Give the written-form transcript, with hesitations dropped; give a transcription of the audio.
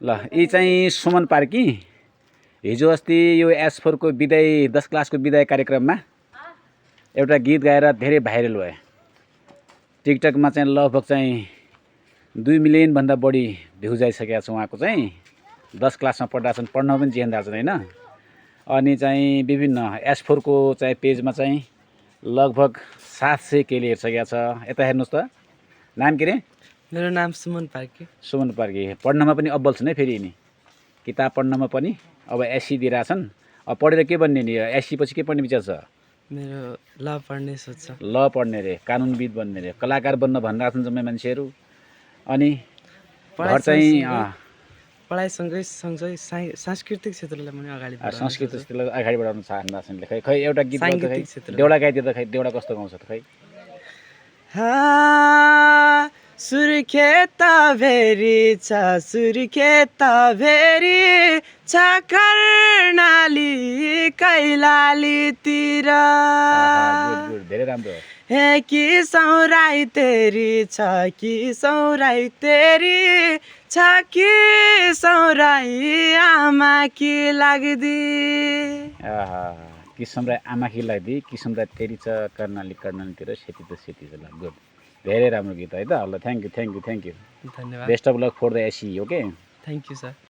ल यी चाहिँ सुमन पार्की हिजो अस्ति यो S4 को विदाई 10 क्लासको विदाई कार्यक्रममा एउटा गीत गाएर धेरै भाइरल भयो। टिकटकमा चाहिँ लगभग चाहिँ 2 मिलियन भन्दा बढी भ्युज आइसकेको छ। उहाँको चाहिँ 10 क्लासमा पढ्दा छन्, पढ्न पनि जिएन्दा छन् हैन। अनि चाहिँ विभिन्न S4 को चाहिँ पेजमा चाहिँ लगभग 700 केले हेरिसकेको छ। यता हेर्नुस् त, नाम के रे? मेरो नाम सुमन पार्की। सुमन पार्की पढ्नमा पनि अब्बल छन् है फेरि यिनी, किताब पढ्नमा पनि। अब एससी दिइरहेछन्। अब पढेर के बन्ने नि? एससी पछि के पढ्ने विचार छ? मेरो ल पढ्ने सोच छ। ल पढ्ने रे, कानुनविद बन्ने रे, कलाकार बन्न भनिरहेछन् जम्मै मान्छेहरू। अनि घर चाहिँ पढाइसँगै सँगसँगै सांस्कृतिक क्षेत्रलाई पनि अगाडि बढाउन संस्कृत क्षेत्रलाई अगाडि बढाउन चाहन्छन्। खै खै एउटा गीत गाउँछ, खै साङ्गीतिक क्षेत्र। देउडा गाइदियो त, खै देउडा कस्तो गाउँछ त? खै सुर्खेत भेरी छ कर्णाली कैलालीतिर। गुड, धेरै राम्रो हो। हे कि सौराई तेरी छ कि सौराई तेरी छ कि सौराई आमा कि लाग्दी। किसम राई आमा कि लाग्दी, किसम राई तेरी छ कर्णालीतिर सेती त सेती छ। ल गुड, धेरै राम्रो गीत है त। ल थ्याङ्क यू। धन्यवाद। Best of luck for the SC. Okay, thank you sir.